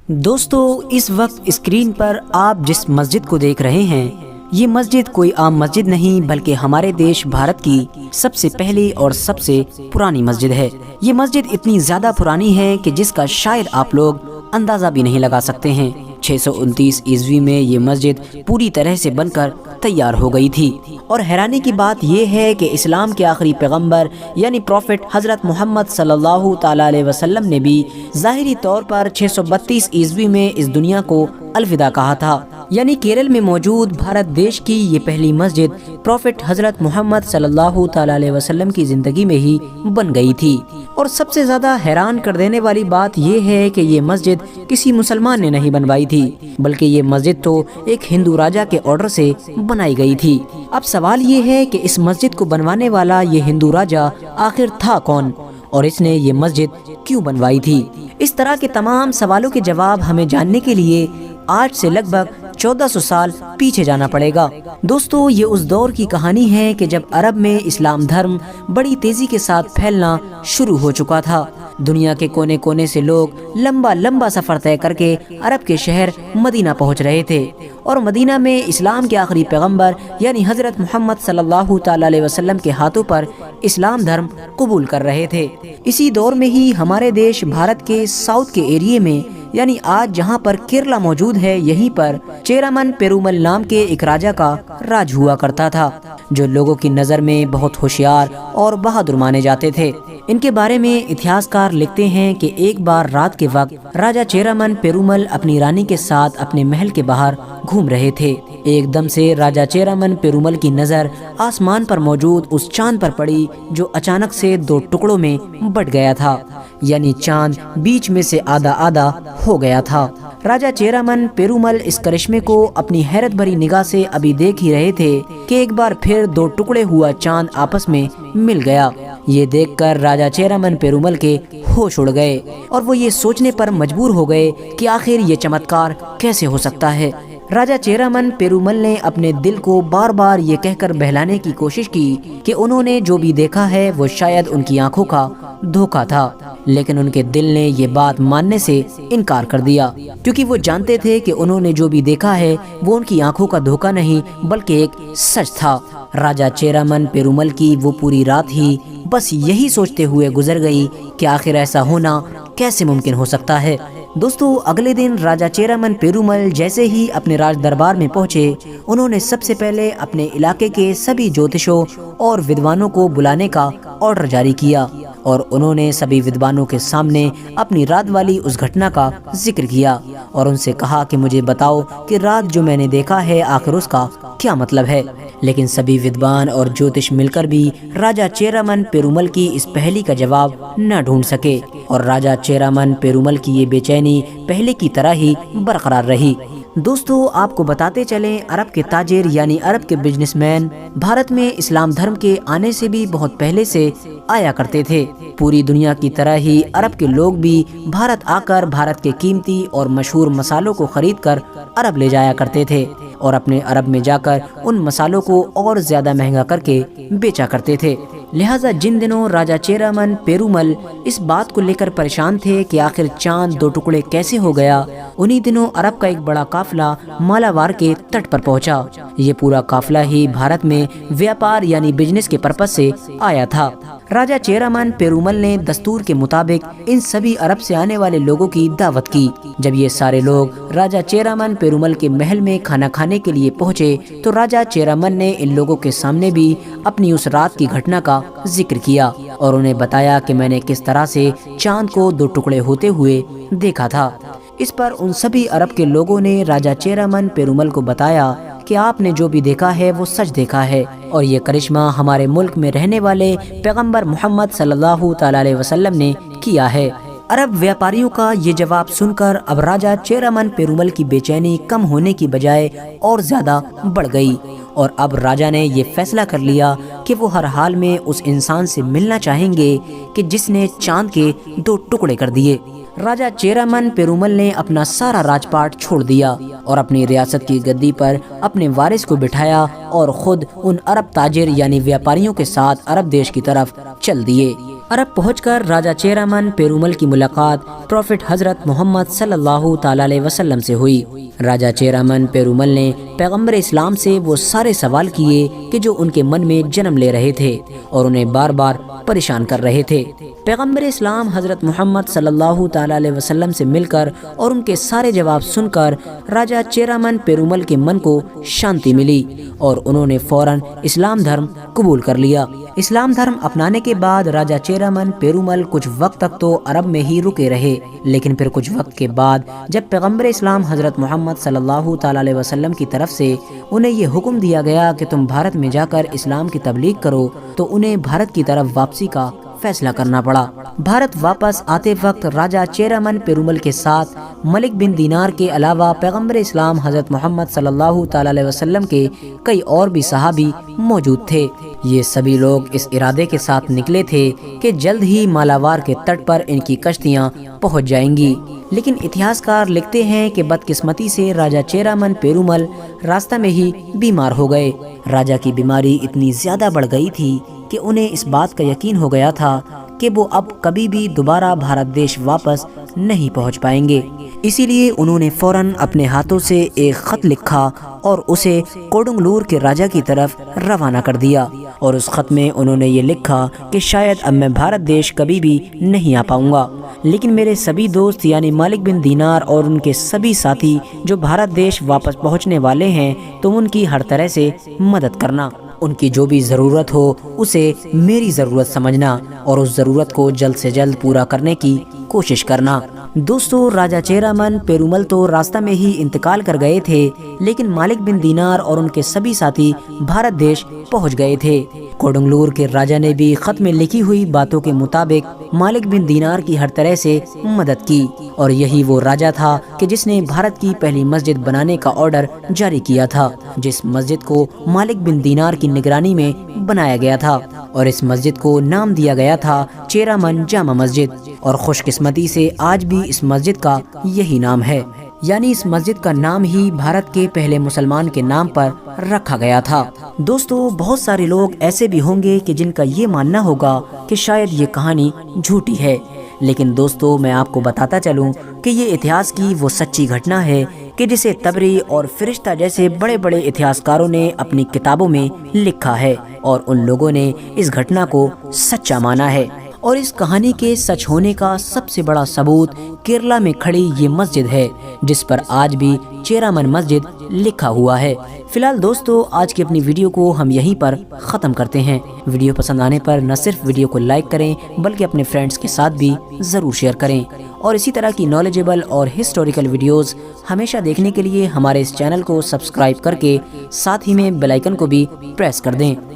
دوستو اس وقت اسکرین پر آپ جس مسجد کو دیکھ رہے ہیں یہ مسجد کوئی عام مسجد نہیں بلکہ ہمارے دیش بھارت کی سب سے پہلی اور سب سے پرانی مسجد ہے۔ یہ مسجد اتنی زیادہ پرانی ہے کہ جس کا شاید آپ لوگ اندازہ بھی نہیں لگا سکتے ہیں۔ 629 عیسوی میں یہ مسجد پوری طرح سے بن کر تیار ہو گئی تھی، اور حیرانی کی بات یہ ہے کہ اسلام کے آخری پیغمبر یعنی پروفٹ حضرت محمد صلی اللہ تعالی علیہ وسلم نے بھی ظاہری طور پر 632 عیسوی میں اس دنیا کو الوداع کہا تھا، یعنی کیرل میں موجود بھارت دیش کی یہ پہلی مسجد پروفٹ حضرت محمد صلی اللہ تعالی علیہ وسلم کی زندگی میں ہی بن گئی تھی۔ اور سب سے زیادہ حیران کر دینے والی بات یہ ہے کہ یہ مسجد کسی مسلمان نے نہیں بنوائی تھی، بلکہ یہ مسجد تو ایک ہندو راجا کے آرڈر سے بنائی گئی تھی۔ اب سوال یہ ہے کہ اس مسجد کو بنوانے والا یہ ہندو راجا آخر تھا کون، اور اس نے یہ مسجد کیوں بنوائی تھی؟ اس طرح کے تمام سوالوں کے جواب ہمیں جاننے کے لیے آج سے لگ بھگ 1400 سال پیچھے جانا پڑے گا۔ دوستو یہ اس دور کی کہانی ہے کہ جب عرب میں اسلام دھرم بڑی تیزی کے ساتھ پھیلنا شروع ہو چکا تھا۔ دنیا کے کونے کونے سے لوگ لمبا سفر طے کر کے عرب کے شہر مدینہ پہنچ رہے تھے، اور مدینہ میں اسلام کے آخری پیغمبر یعنی حضرت محمد صلی اللہ تعالی علیہ وسلم کے ہاتھوں پر اسلام دھرم قبول کر رہے تھے۔ اسی دور میں ہی ہمارے دیش بھارت کے ساؤتھ کے ایریے میں، یعنی آج جہاں پر کیرلا موجود ہے، یہیں پر چیرامن پیرومل نام کے ایک راجا کا راج ہوا کرتا تھا، جو لوگوں کی نظر میں بہت ہوشیار اور بہادر مانے جاتے تھے۔ ان کے بارے میں اتہاسکار لکھتے ہیں کہ ایک بار رات کے وقت راجا چیرامن پیرومل اپنی رانی کے ساتھ اپنے محل کے باہر گھوم رہے تھے۔ ایک دم سے راجا چیرامن پیرومل کی نظر آسمان پر موجود اس چاند پر پڑی جو اچانک سے دو ٹکڑوں میں بٹ گیا تھا، یعنی چاند بیچ میں سے آدھا ہو گیا تھا۔ راجا چیرامن پیرومل اس کرشمے کو اپنی حیرت بھری نگاہ سے ابھی دیکھ ہی رہے تھے کہ ایک بار پھر دو ٹکڑے ہوا چاند آپس میں مل گیا۔ یہ دیکھ کر راجا چیرامن پیرومل کے ہوش اڑ گئے، اور وہ یہ سوچنے پر مجبور ہو گئے کہ آخر یہ چمتکار کیسے ہو سکتا ہے۔ راجا چیرامن پیرومل نے اپنے دل کو بار بار یہ کہہ کر بہلانے کی کوشش کی کہ انہوں نے جو بھی دیکھا ہے وہ شاید ان کی آنکھوں کا دھوکا تھا، لیکن ان کے دل نے یہ بات ماننے سے انکار کر دیا، کیونکہ وہ جانتے تھے کہ انہوں نے جو بھی دیکھا ہے وہ ان کی آنکھوں کا دھوکا نہیں بلکہ ایک سچ تھا۔ راجا چیرامن پیرومل کی وہ پوری رات ہی بس یہی سوچتے ہوئے گزر گئی کہ آخر ایسا ہونا کیسے ممکن ہو سکتا ہے۔ دوستو اگلے دن راجا چیرامن پیرومل جیسے ہی اپنے راج دربار میں پہنچے، انہوں نے سب سے پہلے اپنے علاقے کے سبھی جوتشوں اور ودوانوں کو بلانے کا آرڈر جاری کیا، اور انہوں نے سبھی ودوانوں کے سامنے اپنی رات والی اس گھٹنا کا ذکر کیا، اور ان سے کہا کہ مجھے بتاؤ کہ رات جو میں نے دیکھا ہے آخر اس کا کیا مطلب ہے۔ لیکن سبھی ودوان اور جوتش مل کر بھی راجا چیرامن پیرومل کی اس پہلی کا جواب نہ ڈھونڈ سکے، اور راجا چیرامن پیرومل کی یہ بے چینی پہلے کی طرح ہی برقرار رہی۔ دوستو آپ کو بتاتے چلیں، عرب کے تاجر یعنی عرب کے بزنس مین بھارت میں اسلام دھرم کے آنے سے بھی بہت پہلے سے آیا کرتے تھے۔ پوری دنیا کی طرح ہی عرب کے لوگ بھی بھارت آ کر بھارت کے قیمتی اور مشہور مسالوں کو خرید کر عرب لے جایا کرتے تھے، اور اپنے عرب میں جا کر ان مسالوں کو اور زیادہ مہنگا کر کے بیچا کرتے تھے۔ لہٰذا جن دنوں راجا چیرامن پیرومل اس بات کو لے کر پریشان تھے کہ آخر چاند دو ٹکڑے کیسے ہو گیا، انہی دنوں عرب کا ایک بڑا قافلہ مالاوار کے تٹ پر پہنچا۔ یہ پورا قافلہ ہی بھارت میں ویاپار یعنی بزنس کے پرپس سے آیا تھا۔ راجا چیرامن پیرومل نے دستور کے مطابق ان سبھی عرب سے آنے والے لوگوں کی دعوت کی۔ جب یہ سارے لوگ راجا چیرامن پیرومل کے محل میں کھانا کھانے کے لیے پہنچے تو راجا چیرامن نے ان لوگوں کے سامنے بھی اپنی اس رات کی گھٹنا کا ذکر کیا، اور انہیں بتایا کہ میں نے کس طرح سے چاند کو دو ٹکڑے ہوتے ہوئے دیکھا تھا۔ اس پر ان سبھی عرب کے لوگوں نے راجا چیرامن پیرومل کو بتایا کہ آپ نے جو بھی دیکھا ہے وہ سچ دیکھا ہے، اور یہ کرشمہ ہمارے ملک میں رہنے والے پیغمبر محمد صلی اللہ تعالی علیہ وسلم نے کیا ہے۔ عرب ویاپاریوں کا یہ جواب سن کر اب راجا چیرامن پیرومل کی بے چینی کم ہونے کی بجائے اور زیادہ بڑھ گئی، اور اب راجا نے یہ فیصلہ کر لیا کہ وہ ہر حال میں اس انسان سے ملنا چاہیں گے کہ جس نے چاند کے دو ٹکڑے کر دیے۔ راجا چیرامن پیرومل نے اپنا سارا راج پاٹ چھوڑ دیا اور اپنی ریاست کی گدی پر اپنے وارث کو بٹھایا اور خود ان عرب تاجر یعنی ویاپاریوں کے ساتھ عرب دیش کی طرف چل دیے۔ عرب پہنچ کر راجہ چیرامن پیرومل کی ملاقات پروفٹ حضرت محمد صلی اللہ تعالی علیہ وسلم سے ہوئی۔ راجہ چیرامن پیرومل نے پیغمبر اسلام سے وہ سارے سوال کیے کہ جو ان کے من میں جنم لے رہے تھے اور انہیں بار بار پریشان کر رہے تھے۔ پیغمبر اسلام حضرت محمد صلی اللہ تعالی علیہ وسلم سے مل کر اور ان کے سارے جواب سن کر راجہ چیرامن پیرومل کے من کو شانتی ملی اور انہوں نے فوراً اسلام دھرم قبول کر لیا۔ اسلام دھرم اپنانے کے بعد راجہ چیرامن پیرومل کچھ وقت تک تو عرب میں ہی رکے رہے، لیکن پھر کچھ وقت کے بعد جب پیغمبر اسلام حضرت محمد صلی اللہ تعالی علیہ وسلم کی طرف سے انہیں یہ حکم دیا گیا کہ تم بھارت میں جا کر اسلام کی تبلیغ کرو، تو انہیں بھارت کی طرف واپسی کا فیصلہ کرنا پڑا۔ بھارت واپس آتے وقت راجہ چیرامن پیرومل کے ساتھ ملک بن دینار کے علاوہ پیغمبر اسلام حضرت محمد صلی اللہ تعالی علیہ وسلم کے کئی اور بھی صحابی موجود تھے۔ یہ سبھی لوگ اس ارادے کے ساتھ نکلے تھے کہ جلد ہی مالاوار کے تٹ پر ان کی کشتیاں پہنچ جائیں گی، لیکن اتہاسکار لکھتے ہیں کہ بدقسمتی سے راجہ چیرامن پیرومل راستہ میں ہی بیمار ہو گئے۔ راجہ کی بیماری اتنی زیادہ بڑھ گئی تھی کہ انہیں اس بات کا یقین ہو گیا تھا کہ وہ اب کبھی بھی دوبارہ بھارت دیش واپس نہیں پہنچ پائیں گے۔ اسی لیے انہوں نے فوراً اپنے ہاتھوں سے ایک خط لکھا اور اسے کوڈنگلور کے راجہ کی طرف روانہ کر دیا، اور اس خط میں انہوں نے یہ لکھا کہ شاید اب میں بھارت دیش کبھی بھی نہیں آ پاؤں گا، لیکن میرے سبھی دوست یعنی مالک بن دینار اور ان کے سبھی ساتھی جو بھارت دیش واپس پہنچنے والے ہیں، تم ان کی ہر طرح سے مدد کرنا، ان کی جو بھی ضرورت ہو اسے میری ضرورت سمجھنا اور اس ضرورت کو جلد سے جلد پورا کرنے کی کوشش کرنا۔ دوستو، راجہ چیرامن پیرومل تو راستہ میں ہی انتقال کر گئے تھے، لیکن مالک بن دینار اور ان کے سبھی ساتھی بھارت دیش پہنچ گئے تھے۔ کوڈنگلور کے راجہ نے بھی خط میں لکھی ہوئی باتوں کے مطابق مالک بن دینار کی ہر طرح سے مدد کی، اور یہی وہ راجہ تھا کہ جس نے بھارت کی پہلی مسجد بنانے کا آرڈر جاری کیا تھا، جس مسجد کو مالک بن دینار کی نگرانی میں بنایا گیا تھا، اور اس مسجد کو نام دیا گیا تھا چیرامن جامع مسجد، اور خوش قسمتی سے آج بھی اس مسجد کا یہی نام ہے، یعنی اس مسجد کا نام ہی بھارت کے پہلے مسلمان کے نام پر رکھا گیا تھا۔ دوستو، بہت سارے لوگ ایسے بھی ہوں گے کہ جن کا یہ ماننا ہوگا کہ شاید یہ کہانی جھوٹی ہے، لیکن دوستو میں آپ کو بتاتا چلوں کہ یہ اتہاس کی وہ سچی گھٹنا ہے کہ جسے تبری اور فرشتہ جیسے بڑے بڑے اتہاسکاروں نے اپنی کتابوں میں لکھا ہے، اور ان لوگوں نے اس گھٹنا کو سچا مانا ہے۔ اور اس کہانی کے سچ ہونے کا سب سے بڑا ثبوت کیرلا میں کھڑی یہ مسجد ہے، جس پر آج بھی چیرامن مسجد لکھا ہوا ہے۔ فی الحال دوستو، آج کی اپنی ویڈیو کو ہم یہیں پر ختم کرتے ہیں۔ ویڈیو پسند آنے پر نہ صرف ویڈیو کو لائک کریں بلکہ اپنے فرینڈز کے ساتھ بھی ضرور شیئر کریں، اور اسی طرح کی نالجیبل اور ہسٹوریکل ویڈیوز ہمیشہ دیکھنے کے لیے ہمارے اس چینل کو سبسکرائب کر کے ساتھ ہی میں بیل آئیکن کو بھی پریس کر دیں۔